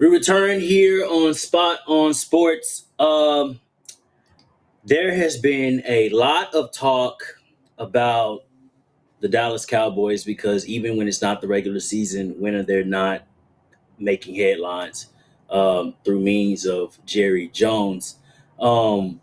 We return here on Spot on Sports. There has been a lot of talk about the Dallas Cowboys because even when it's not the regular season, when they're not making headlines through means of Jerry Jones, um,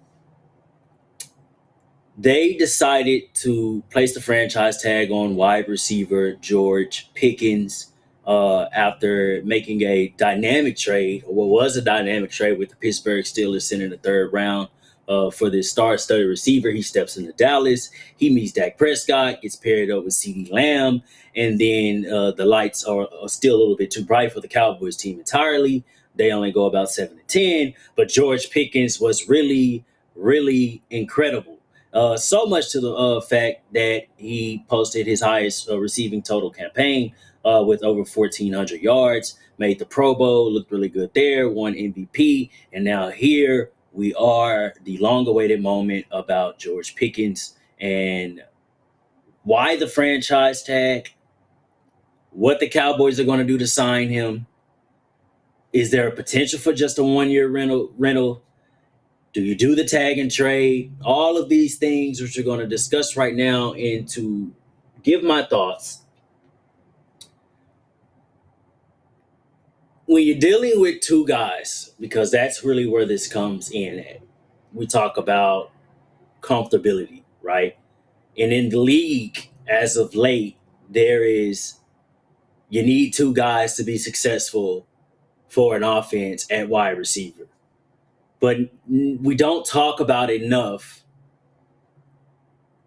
they decided to place the franchise tag on wide receiver George Pickens after making a dynamic trade, or what was a dynamic trade with the Pittsburgh Steelers sending the third round for the star-studded receiver. He steps into Dallas. He meets Dak Prescott, gets paired up with CeeDee Lamb, and then the lights are still a little bit too bright for the Cowboys team entirely. They only go about 7-10, but George Pickens was really, really incredible. So much to the fact that he posted his highest receiving total campaign with over 1,400 yards, made the Pro Bowl, looked really good there, won MVP, and now here we are, the long-awaited moment about George Pickens and why the franchise tag, what the Cowboys are going to do to sign him. Is there a potential for just a one-year rental? Do you do the tag and trade? All of these things, which we're going to discuss right now, and to give my thoughts. When you're dealing with two guys, because that's really where this comes in at, we talk about comfortability, right? And in the league, as of late, you need two guys to be successful for an offense at wide receiver. But we don't talk about enough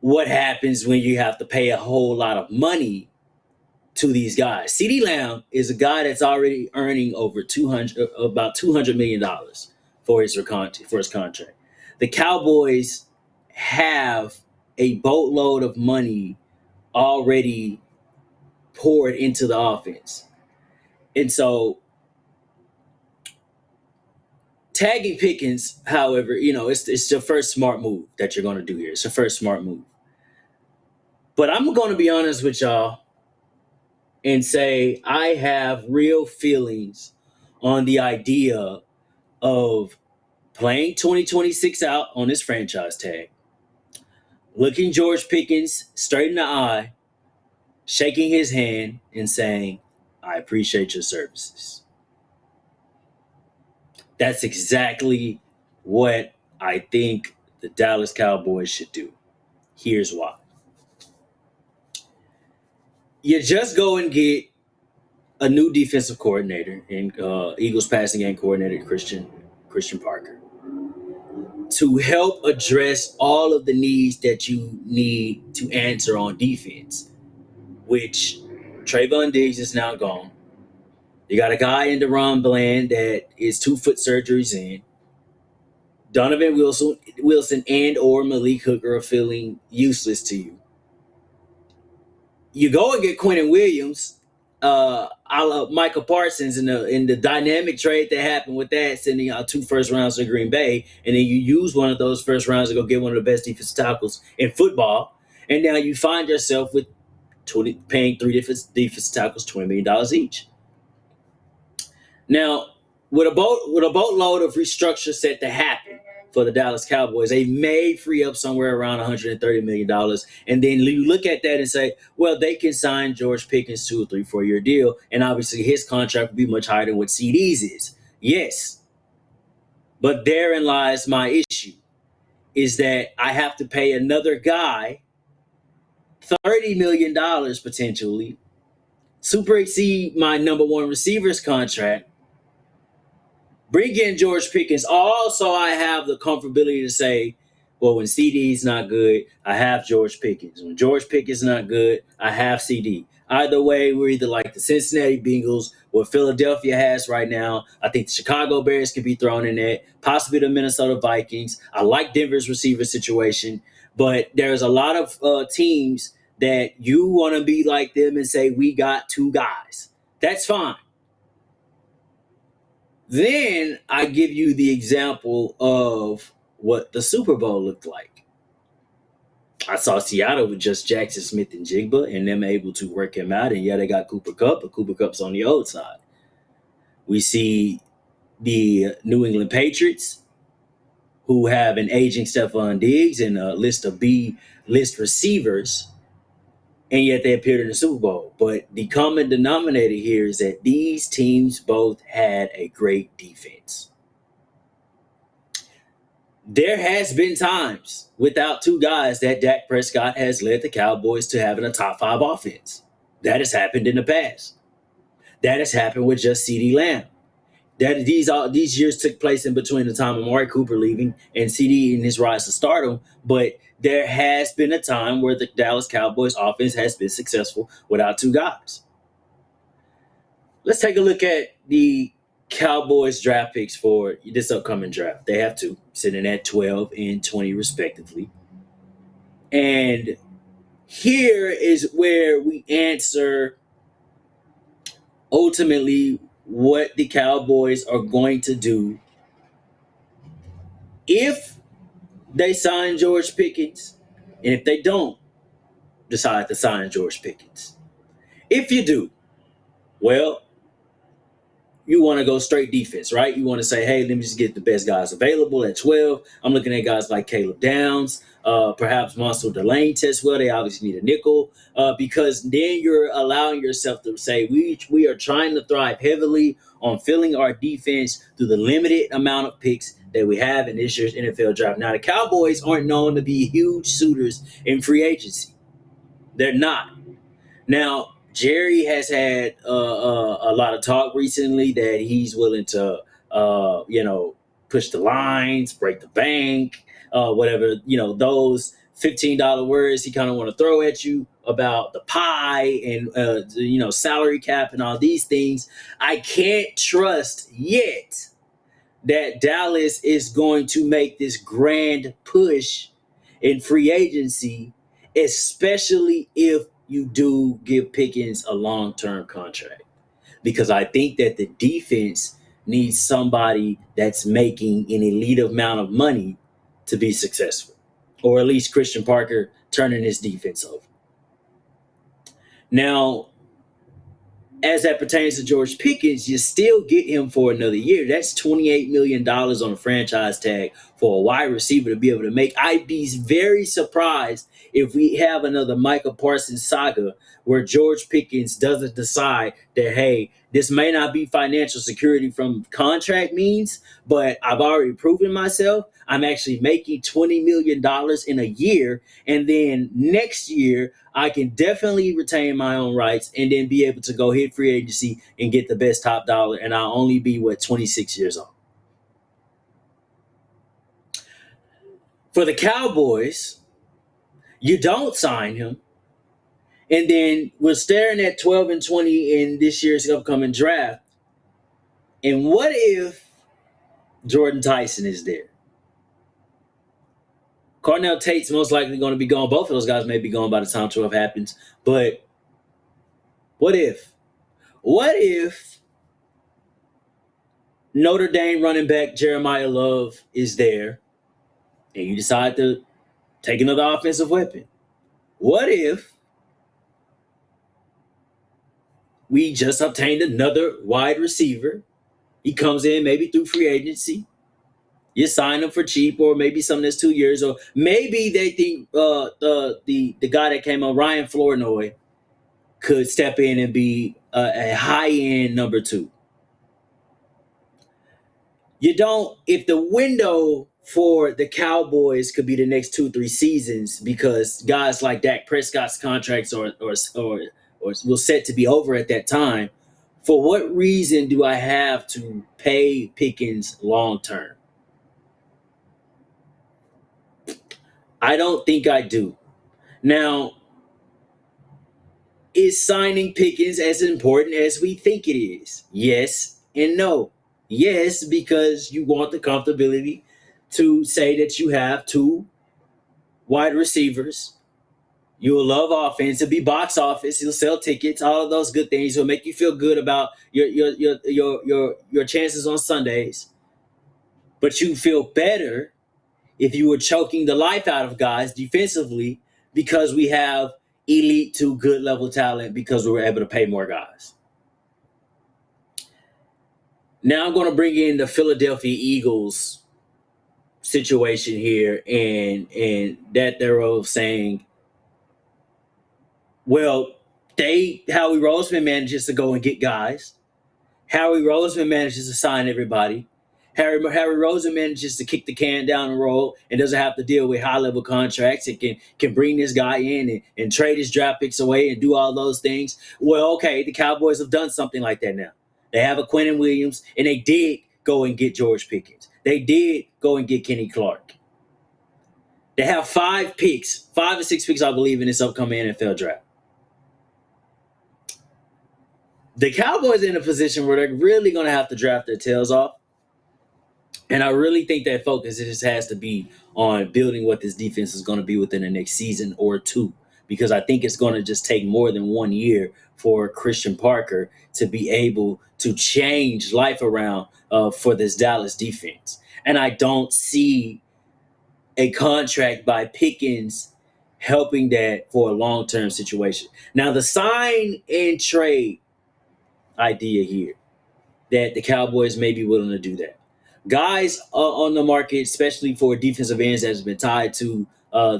what happens when you have to pay a whole lot of money to these guys. CeeDee Lamb is a guy that's already earning over about $200 million for his contract. The Cowboys have a boatload of money already poured into the offense. And so tagging Pickens, however, it's your first smart move that you're going to do here. It's your first smart move. But I'm going to be honest with y'all and say I have real feelings on the idea of playing 2026 out on this franchise tag, looking George Pickens straight in the eye, shaking his hand, and saying, I appreciate your services. That's exactly what I think the Dallas Cowboys should do. Here's why. You just go and get a new defensive coordinator and Eagles passing game coordinator Christian Parker to help address all of the needs that you need to answer on defense, which Trayvon Diggs is now gone. You got a guy in Deron Bland that is 2-foot surgeries in. Donovan Wilson and or Malik Hooker are feeling useless to you. You go and get Quentin Williams, a la Michael Parsons in the dynamic trade that happened with that, sending out 2 first rounds to Green Bay, and then you use one of those first rounds to go get one of the best defensive tackles in football, and now you find yourself with paying 3 defensive tackles $20 million each. Now, with a boatload of restructure set to happen for the Dallas Cowboys, they may free up somewhere around $130 million. And then you look at that and say, well, they can sign George Pickens to a 3-4-year deal. And obviously his contract will be much higher than what CD's is. Yes. But therein lies my issue, is that I have to pay another guy $30 million potentially, super exceed my number one receiver's contract, bring in George Pickens. Also, I have the comfortability to say, well, when CD's not good, I have George Pickens. When George Pickens not good, I have CD. Either way, we're either like the Cincinnati Bengals, what Philadelphia has right now. I think the Chicago Bears could be thrown in there, possibly the Minnesota Vikings. I like Denver's receiver situation, but there's a lot of teams that you want to be like them and say, we got 2 guys. That's fine. Then I give you the example of what the Super Bowl looked like. I saw Seattle with just Jackson Smith and Jigba and them able to work him out. And yeah, they got Cooper Kupp, but Cooper Kupp's on the old side. We see the New England Patriots, who have an aging Stephon Diggs and a list of B list receivers, and yet they appeared in the Super Bowl. But the common denominator here is that these teams both had a great defense. There has been times without two guys that Dak Prescott has led the Cowboys to having a top five offense. That has happened in the past. That has happened with just CeeDee Lamb. That these years took place in between the time of Amari Cooper leaving and CD in his rise to stardom. But there has been a time where the Dallas Cowboys offense has been successful without two guys. Let's take a look at the Cowboys draft picks for this upcoming draft. They have two, sitting at 12 and 20 respectively. And here is where we answer ultimately what the Cowboys are going to do if they sign George Pickens, and if they don't decide to sign George Pickens. If you do, well, you want to go straight defense, right? You want to say, hey, let me just get the best guys available at 12. I'm looking at guys like Caleb Downs, perhaps Monster Delane test well. They obviously need a nickel because then you're allowing yourself to say, we are trying to thrive heavily on filling our defense through the limited amount of picks that we have in this year's NFL draft. Now, the Cowboys aren't known to be huge suitors in free agency. They're not. Now, Jerry has had a lot of talk recently that he's willing to, push the lines, break the bank, whatever, those $15 words he kind of want to throw at you about the pie and, salary cap and all these things. I can't trust yet that Dallas is going to make this grand push in free agency, especially if you do give Pickens a long-term contract. Because I think that the defense needs somebody that's making an elite amount of money to be successful. Or at least Christian Parker turning his defense over. Now, as that pertains to George Pickens, you still get him for another year. That's $28 million on a franchise tag for a wide receiver to be able to make. I'd be very surprised if we have another Micah Parsons saga where George Pickens doesn't decide that, hey, this may not be financial security from contract means, but I've already proven myself. I'm actually making $20 million in a year. And then next year, I can definitely retain my own rights and then be able to go hit free agency and get the best top dollar. And I'll only be, 26 years old. For the Cowboys, you don't sign him. And then we're staring at 12 and 20 in this year's upcoming draft. And what if Jordan Tyson is there? Cornell Tate's most likely going to be gone. Both of those guys may be gone by the time 12 happens. But what if? What if Notre Dame running back Jeremiah Love is there and you decide to take another offensive weapon? What if we just obtained another wide receiver? He comes in maybe through free agency. You sign him for cheap, or maybe something that's 2 years, or maybe they think the guy that came on, Ryan Flournoy, could step in and be a high end number two. You don't, if the window for the Cowboys could be the next 2-3 seasons because guys like Dak Prescott's contracts or will set to be over at that time. For what reason do I have to pay Pickens long term? I don't think I do. Now, is signing Pickens as important as we think it is? Yes and no. Yes, because you want the comfortability to say that you have two wide receivers. You'll love offense. It'll be box office. You'll sell tickets. All of those good things will make you feel good about your chances on Sundays. But you feel better if you were choking the life out of guys defensively because we have elite to good level talent because we were able to pay more guys. Now I'm going to bring in the Philadelphia Eagles situation here, and that they're all saying, well, Howie Roseman manages to go and get guys. Howie Roseman manages to sign everybody. Harry Roseman manages to kick the can down the road and doesn't have to deal with high level contracts and can bring this guy in and trade his draft picks away and do all those things. Well, okay, the Cowboys have done something like that now. They have a Quentin Williams, and they did go and get George Pickens. They did go and get Kenny Clark. They have 5 or 6 picks, I believe, in this upcoming NFL draft. The Cowboys are in a position where they're really going to have to draft their tails off. And I really think that focus just has to be on building what this defense is going to be within the next season or two. Because I think it's going to just take more than 1 year for Christian Parker to be able to change life around for this Dallas defense. And I don't see a contract by Pickens helping that for a long-term situation. Now, the sign and trade idea here that the Cowboys may be willing to do that. Guys on the market, especially for defensive ends, that has been tied to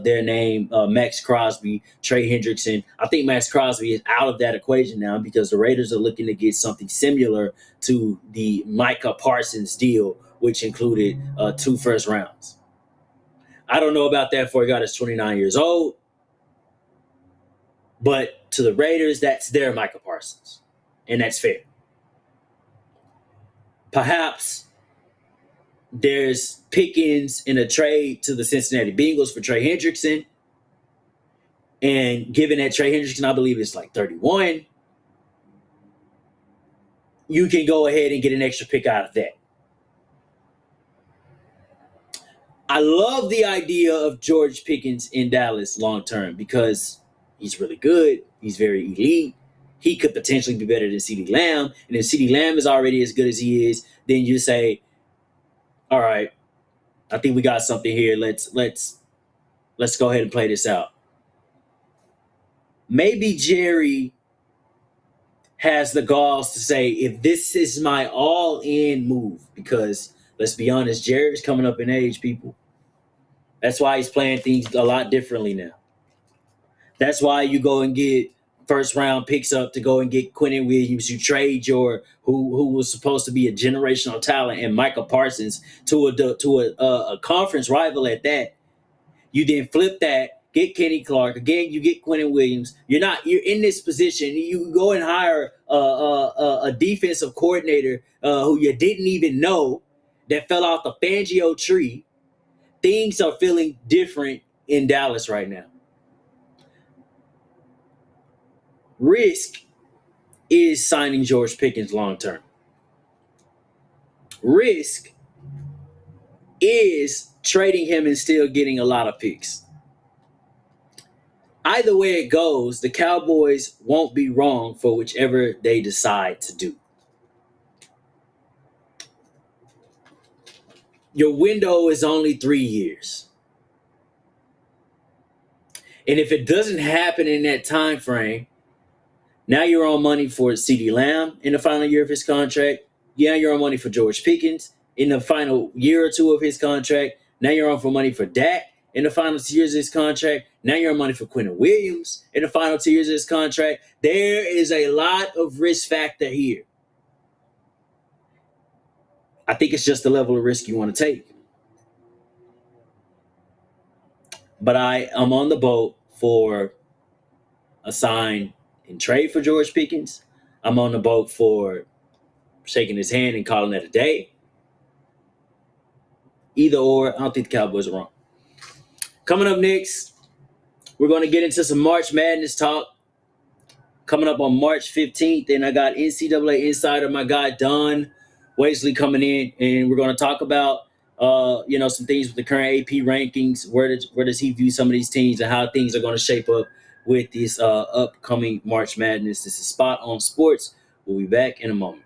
their name, Max Crosby, Trey Hendrickson. I think Max Crosby is out of that equation now because the Raiders are looking to get something similar to the Micah Parsons deal, which included 2 first rounds. I don't know about that for a guy that's 29 years old, but to the Raiders, that's their Micah Parsons, and that's fair. Perhaps there's Pickens in a trade to the Cincinnati Bengals for Trey Hendrickson. And given that Trey Hendrickson, I believe, is like 31, you can go ahead and get an extra pick out of that. I love the idea of George Pickens in Dallas long term because he's really good. He's very elite. He could potentially be better than CeeDee Lamb. And if CeeDee Lamb is already as good as he is, then you say, all right, I think we got something here. Let's go ahead and play this out. Maybe Jerry has the galls to say, if this is my all-in move, because let's be honest, Jerry's coming up in age, people. That's why he's playing things a lot differently now. That's why you go and get first round picks up to go and get Quentin Williams. You trade your who was supposed to be a generational talent and Micah Parsons to a conference rival at that. You then flip that, get Kenny Clark again. You get Quentin Williams. You're in this position. You go and hire a defensive coordinator who you didn't even know that fell off the Fangio tree. Things are feeling different in Dallas right now. Risk is signing George Pickens long term. Risk is trading him and still getting a lot of picks. Either way it goes, the Cowboys won't be wrong for whichever they decide to do. Your window is only 3 years. And if it doesn't happen in that time frame, now you're on money for CeeDee Lamb in the final year of his contract. Yeah, you're on money for George Pickens in the final year or two of his contract. Now you're on for money for Dak in the final 2 years of his contract. Now you're on money for Quentin Williams in the final 2 years of his contract. There is a lot of risk factor here. I think it's just the level of risk you want to take. But I am on the boat for a sign and trade for George Pickens. I'm on the boat for shaking his hand and calling it a day. Either or, I don't think the Cowboys are wrong. Coming up next, we're going to get into some March Madness talk. Coming up on March 15th, and I got NCAA Insider, my guy Don Wesley coming in, and we're going to talk about some things with the current AP rankings. Where does he view some of these teams and how things are going to shape up with this upcoming March Madness? This is Spot on Sports. We'll be back in a moment.